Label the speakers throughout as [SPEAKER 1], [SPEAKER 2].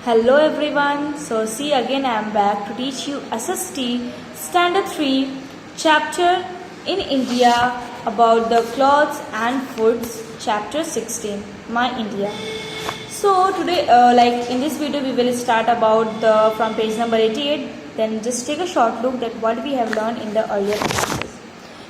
[SPEAKER 1] Hello everyone. So see again I am back to teach you SST Standard 3 chapter in India about the clothes and foods chapter 16 My India. So today in this video we will start about the from page number 88, then just take a short look at what we have learned in the earlier classes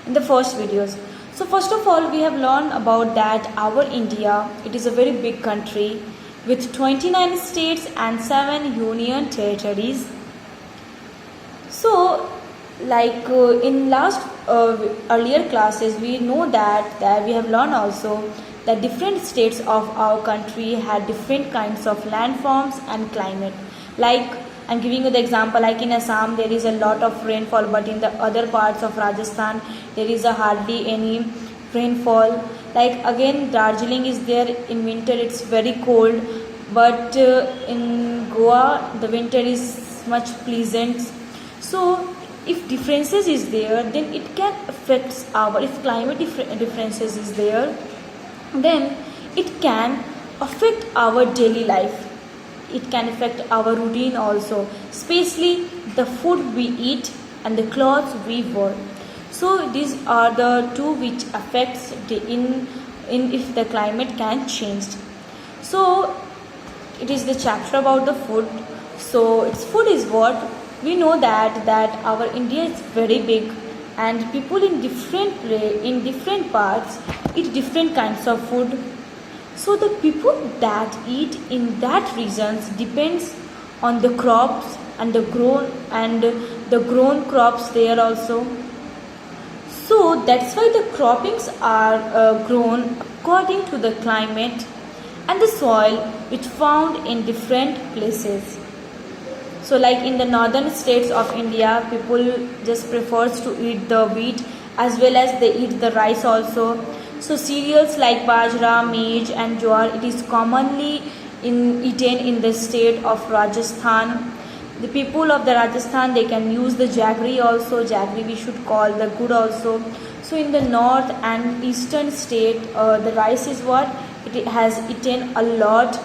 [SPEAKER 1] in the first videos. So first of all we have learned about that our India, it is a very big country with 29 states and 7 union territories. So in last earlier classes we know that we have learned also that different states of our country had different kinds of landforms and climate. Like I'm giving you the example, like in Assam there is a lot of rainfall, but in the other parts of Rajasthan there is a hardly any rainfall. Like again Darjeeling is there, in winter it's very cold, but in Goa the winter is much pleasant. So if differences is there, then it can affect our, if climate differences is there, then it can affect our daily life. It can affect our routine also, especially the food we eat and the clothes we wear. So these are the two which affects in if the climate can change. So it is the chapter about the food. So its food is what we know that our India is very big, and people in different parts eat different kinds of food. So the people that eat in that regions depends on the crops and the grown crops there also. So that's why the croppings are grown according to the climate and the soil which found in different places. So like in the northern states of India, people just prefers to eat the wheat as well as they eat the rice also. So cereals like bajra, maize and jowar, it is commonly eaten in the state of Rajasthan. The people of the Rajasthan, they can use the jaggery also. Jaggery we should call the good also. So in the north and eastern state, the rice is what it has eaten a lot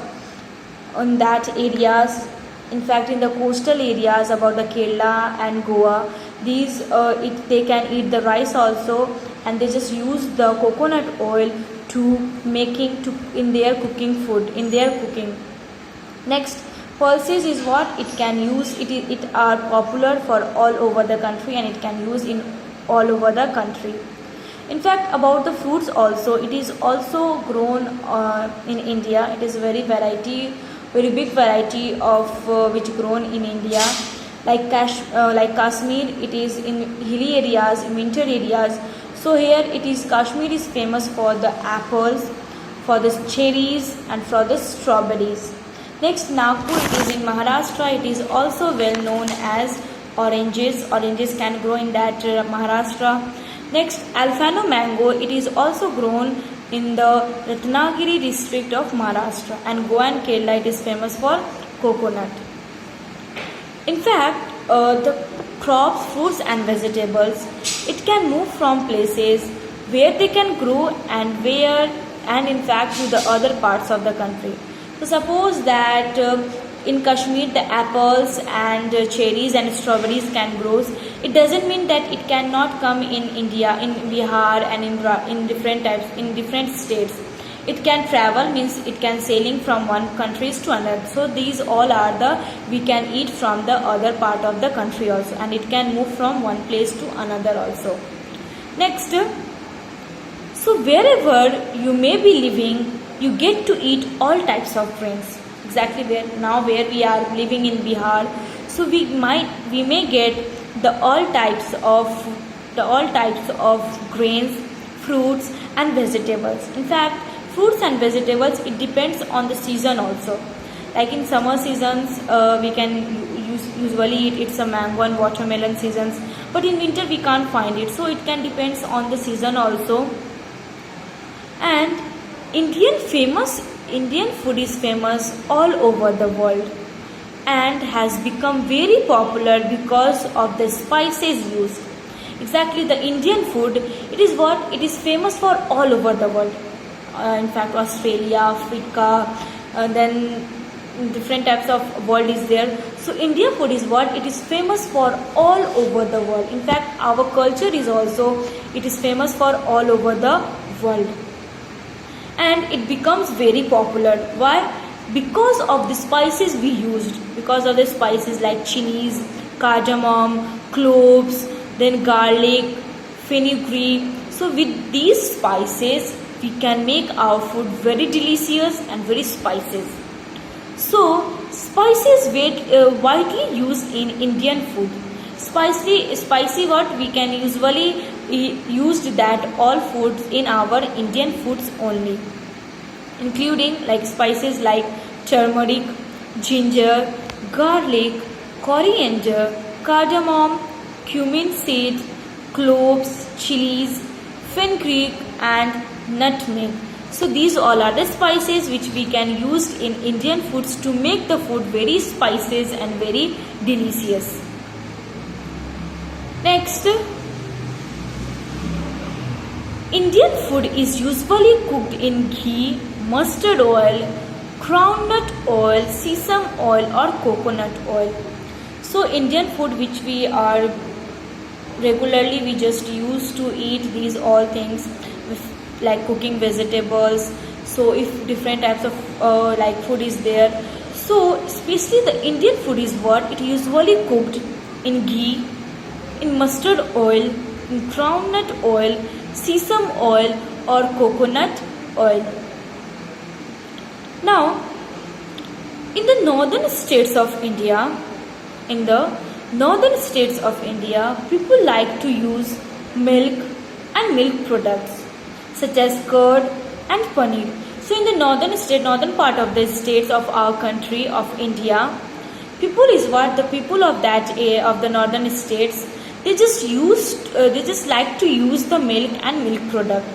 [SPEAKER 1] on that areas. In fact, in the coastal areas about the Kerala and Goa, these they can eat the rice also, and they just use the coconut oil in their cooking food, in their cooking. Next, pulses is what it can use. It are popular for all over the country, and it can use in all over the country. In fact, about the fruits also, it is also grown in India. It is very big variety of which grown in India. Like Kashmir, it is in hilly areas, in winter areas. So here it is, Kashmir is famous for the apples, for the cherries and for the strawberries. Next, Nagpur, it is in Maharashtra. It is also well known as oranges. Oranges can grow in that Maharashtra. Next, Alfano mango, it is also grown in the Ratnagiri district of Maharashtra, and Goa and Kerala, it is famous for coconut. In fact, the crops, fruits and vegetables, it can move from places where they can grow and in fact to the other parts of the country. So suppose that in Kashmir the apples and cherries and strawberries can grow. It doesn't mean that it cannot come in India, in Bihar and in different states. It can travel, means it can sailing from one countries to another. So these all are we can eat from the other part of the country also, and it can move from one place to another also. Next, so wherever you may be living, you get to eat all types of grains. Exactly where we are living in Bihar, so we may get all types of grains, fruits and vegetables. In fact, fruits and vegetables, it depends on the season also. Like in summer seasons we can usually eat it's a mango and watermelon seasons, but in winter we can't find it, so it can depends on the season also. And Indian food is famous all over the world and has become very popular because of the spices used. Exactly, the Indian food, it is famous for all over the world. In fact, Australia, Africa, then different types of world is there. So India food is what it is famous for all over the world. In fact, our culture is also, it is famous for all over the world, and it becomes very popular. Why? Because of the spices we used, because of the spices like chilies, cardamom, cloves, then garlic, fenugreek. So with these spices we can make our food very delicious and very spices. So spices widely used in Indian food. Spicy what we can usually used that all foods in our Indian foods only, including like spices like turmeric, ginger, garlic, coriander, cardamom, cumin seed, cloves, chilies, fenugreek and nutmeg. So these all are the spices which we can use in Indian foods to make the food very spices and very delicious. Next, Indian food is usually cooked in ghee, mustard oil, groundnut oil, sesame oil or coconut oil. So Indian food which we are regularly we just used to eat these all things like cooking vegetables. So if different types of like food is there, so especially the Indian food is what it usually cooked in ghee, in mustard oil, in groundnut oil, sesame oil or coconut oil. Now in the northern states of India, people like to use milk and milk products such as curd and paneer. So in the northern part of the states of our country of India, people of the northern states, they just like to use the milk and milk product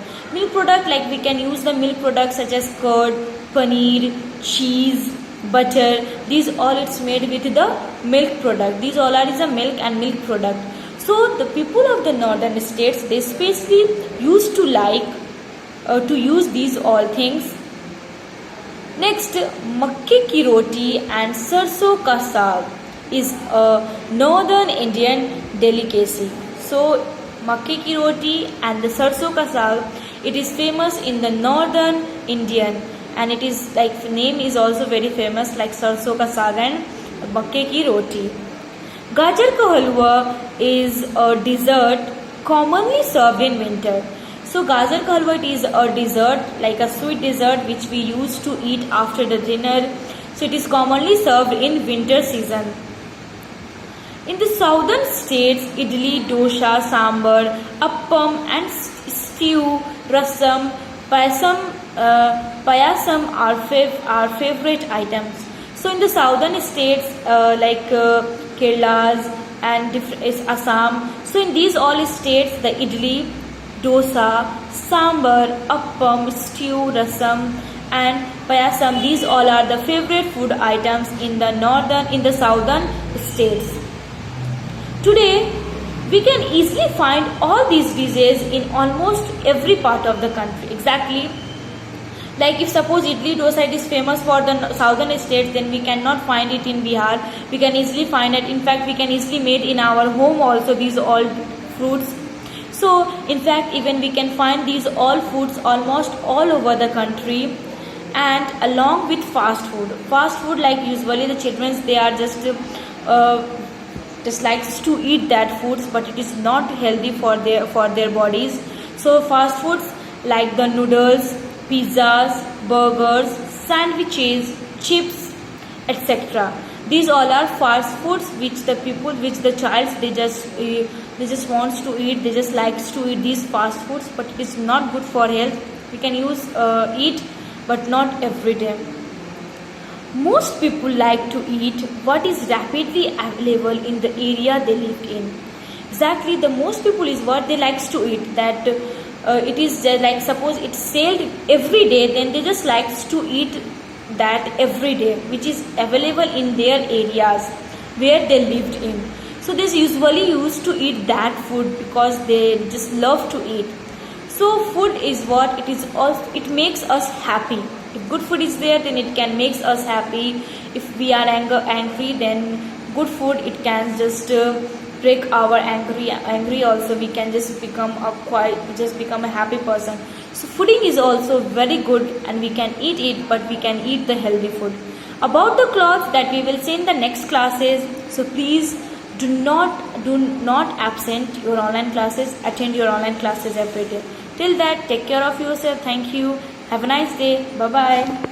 [SPEAKER 1] like we can use the milk products such as curd, paneer, cheese, butter. These all it's made with the milk product. These all are is a milk and milk product. So the people of the northern states, they especially used to like to use these all things. Next, makke ki roti and sarson ka saag is a northern Indian delicacy. So makke ki roti and the sarson ka saag, it is famous in the northern Indian, and it is like the name is also very famous like sarson ka saag and makke ki roti. Gajar ka halwa is a dessert commonly served in winter. So gajar ka halwa, it is a dessert like a sweet dessert which we used to eat after the dinner. So it is commonly served in winter season. In the southern states, idli, dosa, sambar, appam and stew, rasam, payasam are favorite items. So in the southern states like Kerala and Assam, so in these all states the idli, dosa, sambar, appam, stew, rasam and payasam, these all are the favorite food items in the southern states. Today we can easily find all these dishes in almost every part of the country. Exactly, like if suppose idli dosa it is famous for the southern states, then we cannot find it in Bihar. We can easily find it. In fact, we can easily made in our home also these all fruits. So in fact, even we can find these all foods almost all over the country. And along with fast food like usually the children, they are just likes to eat that foods, but it is not healthy for their bodies. So fast foods like the noodles, pizzas, burgers, sandwiches, chips, etc. These all are fast foods which the child they just wants to eat. They just likes to eat these fast foods, but it is not good for health. We can eat, but not every day. Most people like to eat what is rapidly available in the area they live in. Exactly, the most people is what they likes to eat, that it is like suppose it's sold every day, then they just likes to eat that every day, which is available in their areas where they lived in. So they usually used to eat that food because they just love to eat. So food is what it is also, it makes us happy. If good food is there, then it can makes us happy. If we are angry, then good food it can just break our angry also. We can just become a happy person. So fooding is also very good, and we can eat it, but we can eat the healthy food. About the clothes that we will see in the next classes. So please do not absent your online classes. Attend your online classes every day. Till that, take care of yourself. Thank you. Have a nice day. Bye bye.